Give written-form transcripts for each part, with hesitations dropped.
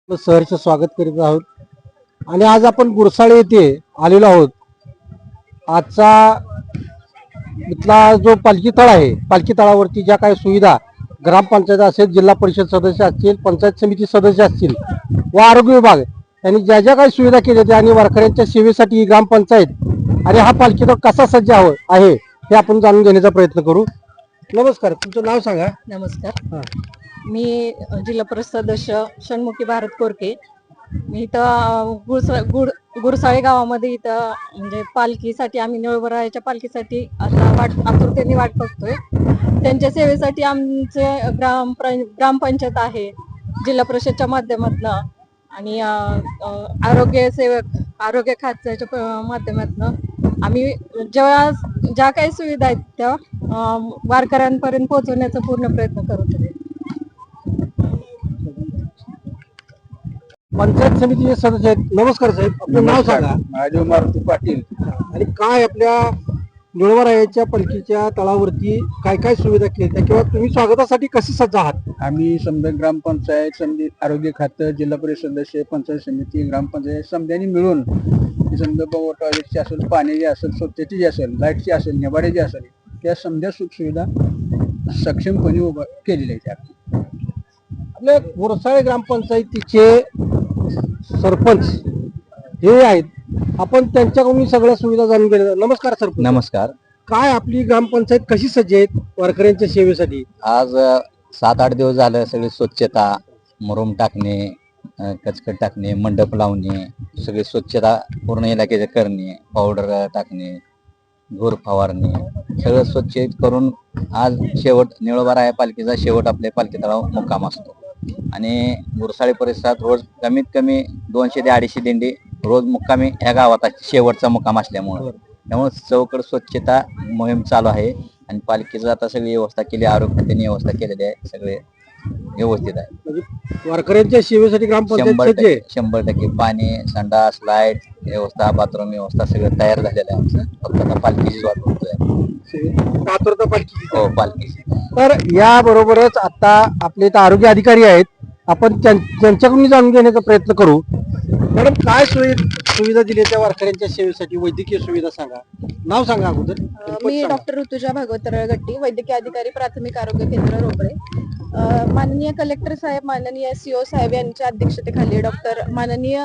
सहर्ष स्वागत करीत आहोत आणि आज आपण गुरसाळे येथे आलेलो आहोत. आजचा इथला जो पालखी तळ आहे, पालखी तळावरती ज्या काही सुविधा ग्रामपंचायत असेल, जिल्हा परिषद सदस्य असतील, पंचायत समिती सदस्य असतील व आरोग्य विभाग यांनी ज्या ज्या काही सुविधा केल्या त्या आणि वारकऱ्यांच्या सेवेसाठी ही ग्रामपंचायत आणि हा पालखी तळ कसा सज्ज आहे हे आपण जाणून घेण्याचा प्रयत्न करू. नमस्कार, तुमचं नाव सांगा. नमस्कार, मी जिल्हा परिषद सदस्य षण्मुखी भारत कोरके. मी इथं गुरसाळे गावामध्ये इथं म्हणजे पालखीसाठी आम्ही निळवरायाच्या पालखीसाठी आता आतुरतेने वाट बघतोय. त्यांच्या सेवेसाठी आमचे ग्रामपंचायत आहे, जिल्हा परिषदच्या माध्यमातून आणि आरोग्य खात्याच्या माध्यमातून आम्ही ज्या काही सुविधा आहेत त्या वारकऱ्यांपर्यंत पोहोचवण्याचा पूर्ण प्रयत्न करत आहे. पंचायत समितीचे सदस्य आहेत. नमस्कार साहेब, आपलं नाव सांगा. महादेव मारुती पाटील. आणि काय आपल्या निळवरायाच्या पालखीच्या तळावरती काय काय सुविधा केल्या किंवा तुम्ही स्वागतासाठी कसे सज्ज आहात? आम्ही समजा ग्रामपंचायत समजा आरोग्य खातं, जिल्हा परिषद सदस्य, पंचायत समिती, ग्रामपंचायत समजांनी मिळून समजा टॉयलेटची असेल, पाण्याची असेल, स्वच्छतेची असेल, लाईटची असेल, निवाड्याची असेल, त्या समजा सुखसुविधा सक्षमपणे उभा केलेल्या आहेत. आपल्या गुरसाळे ग्रामपंचायतीचे सरपंच हे आहेत, आपण त्यांच्याकडून सगळ्या सुविधा जाणून घेण्याचा. नमस्कार सरपंच. नमस्कार. काय आपली ग्रामपंचायत कशी सज्ज आहेत वारकऱ्यांच्या सेवेसाठी? आज 7-8 दिवस झालं सगळी स्वच्छता, मुरुम टाकणे, कचकट टाकणे, मंडप लावणे, सगळी स्वच्छता पूर्ण इलाक्याचे करणे, पावडर टाकणे, घोर फवारणे, सगळं स्वच्छ करून आज शेवट निळवराया पालखीचा शेवट आपल्या पालखी तळावर मुक्काम असतो. आणि गुरसाळे परिसरात रोज कमीत कमी 200 ते 250 दिंडी रोज मुक्कामी ह्या गावात शेवटचा मुक्काम असल्यामुळे त्यामुळे चौकड स्वच्छता मोहीम चालू आहे. आणि पालखीचं आता सगळी व्यवस्था केली, आरोग्य खात्याने व्यवस्था केलेली आहे, सगळे व्यवस्थित आहे. म्हणजे वारकऱ्यांच्या सेवेसाठी ग्रामपंचायत 100% पाणी, संडास, लाईट व्यवस्था, बाथरूम व्यवस्था सगळं तयार झालेलं आहे आमचं. फक्त आता पालखीची वाट बघतोय. आतुरता पालखी. हो, पालखीची. तर याबरोबरच आता आपले इथं आरोग्य अधिकारी आहेत, आपण त्यांच्याकडून जाणून घेण्याचा प्रयत्न करू. मॅडम, काय सुविधा दिली त्या वारकऱ्यांच्या सेवेसाठी? वैद्यकीय सुविधा सांगा, नाव सांगा अगोदर. मी डॉक्टर ऋतुजा भागवत रळगट्टी, वैद्यकीय अधिकारी, प्राथमिक आरोग्य केंद्र रोकडे. माननीय कलेक्टर साहेब, माननीय सीओ साहेब यांच्या अध्यक्षतेखाली माननीय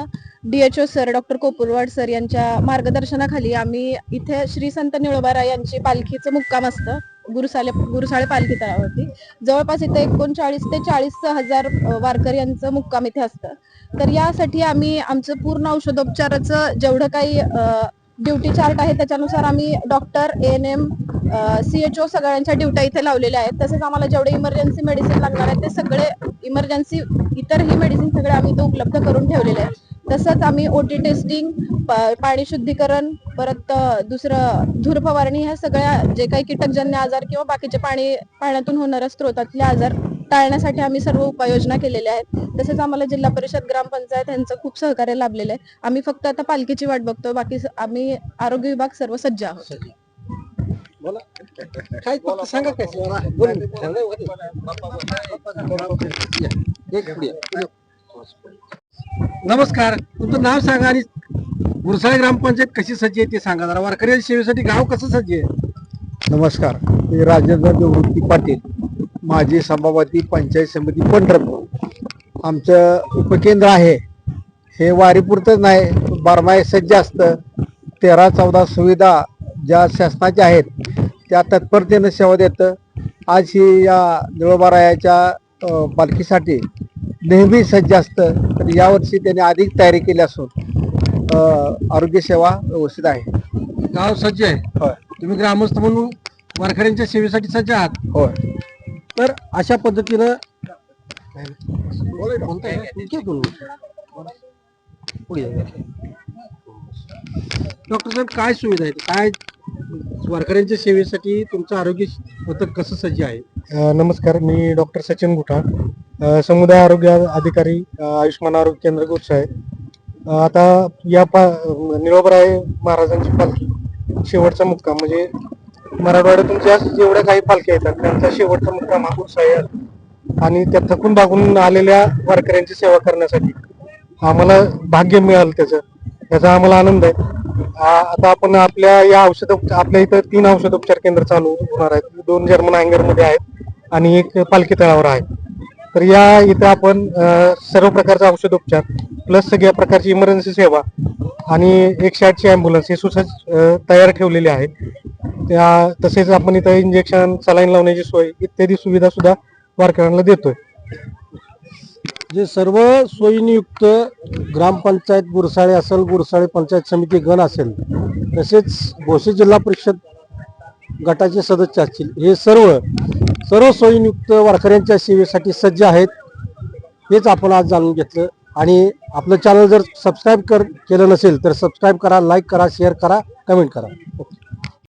DHO सर डॉक्टर कोपुरवाड सर यांच्या मार्गदर्शनाखाली आम्ही इथे श्री संत निळोबाराय यांची पालखीचं मुक्काम असतं गुरसाळे पालखी तळावरती. जवळपास इथे 39 ते 40 हजार वारकरी यांचं मुक्काम इथे असतं. तर यासाठी आम्ही आमचं पूर्ण औषधोपचाराचं जेवढं काही ड्युटी चार्ट आहे त्याच्यानुसार आम्ही डॉक्टर, ANM, CHO सगळ्यांच्या ड्युट्या इथे लावलेल्या आहेत. तसेच आम्हाला जेवढे इमर्जन्सी मेडिसिन लागणार आहेत ते सगळे इमर्जन्सी इतरही मेडिसिन सगळे आम्ही इथे उपलब्ध करून ठेवलेले आहेत. तसंच आम्ही OT टेस्टिंग, पाणी शुद्धीकरण, परत दुसरं धूर फवारणी, ह्या सगळ्या जे काही कीटकजन्य आजार किंवा बाकीचे पाण्यातून होणाऱ्या स्त्रोतातले आजार टाळण्यासाठी आम्ही सर्व उपाययोजना केलेल्या आहेत. तसेच आम्हाला जिल्हा परिषद, ग्रामपंचायत यांचं खूप सहकार्य लाभलेलं आहे. आम्ही फक्त आता पालखीची वाट बघतोय, बाकी आम्ही आरोग्य विभाग सर्व सज्ज आहोत. बोला काय सांगा. काय नमस्कार, तुमचं नाव सांगा आणि गुरसाळे ग्रामपंचायत कशी सज्ज आहे ते सांगा जरा. वारकऱ्यांच्या सेवेसाठी गाव कसं सज्ज आहे? नमस्कार, मी राजेंद्र देवृत्ती पाटील, माजी सभापती, पंचायत समिती पंढरपूर. आमचं उपकेंद्र आहे हे वारीपुरतच नाही, बारमाही सज्ज असतं. 13-14 सुविधा ज्या शासनाच्या आहेत त्या तत्परतेनं सेवा देतं. आज ही या निळोबारायाच्या पालखीसाठी नेहमी सज्ज असतं. तर यावर्षी त्यांनी अधिक तयारी केली असून आरोग्य सेवा व्यवस्थित आहे. गाव सज्ज आहे. होय तुम्ही ग्रामस्थ म्हणून वारकऱ्यांच्या सेवेसाठी सज्ज आहात. होय. तर अशा पद्धतीनं डॉक्टर साहेब, काय सुविधा आहेत, काय वारकऱ्यांच्या सेवेसाठी तुमचं आरोग्य पथक कसं सज्ज आहे? नमस्कार, मी डॉक्टर सचिन गुठा, समुदाय आरोग्य अधिकारी, आयुष्मान आरोग्य केंद्र गुरसाळे. आता या निळोबाराय महाराजांची पालखी शेवटचा मुक्काम म्हणजे मराठवाड्यातून ज्या जेवढ्या काही पालख्या येतात त्यांचा शेवटचा मुक्काम हा गुरसाळे आणि त्या थकून भागून आलेल्या वारकऱ्यांची सेवा करण्यासाठी आम्हाला भाग्य मिळालं त्याचा आम्हाला आनंद आहे. आता आपण आपल्या या आपल्या इथं 3 औषधोपचार केंद्र चालू होणार आहेत. 2 जर्मन हँगर मध्ये आहेत आणि 1 पालखी तळावर आहे. तर या इथं आपण सर्व प्रकारचा औषधोपचार प्लस सगळ्या प्रकारची इमर्जन्सी सेवा आणि 108ची अँब्युलन्स हे सुसज्ज तयार ठेवलेले आहे. तसेच आपण इथं इंजेक्शन सलाईन लावण्याची सोय इत्यादी सुविधा सुद्धा वारकऱ्यांना देतोय. जे सर्व सोयीनियुक्त ग्रामपंचायत गुरसाळे असेल, गुरसाळे पंचायत समिती गण असेल, तसेच भोसे जिल्हा परिषद गटाचे सदस्य असतील, हे सर्व सोयीनियुक्त वारकऱ्यांच्या सेवेसाठी सज्ज आहेत. हेच आपण आज जाणून घेतलं. आणि आपलं चॅनल जर सबस्क्राईब केलं नसेल तर सबस्क्राईब करा, लाईक करा, शेअर करा, कमेंट करा. ओके.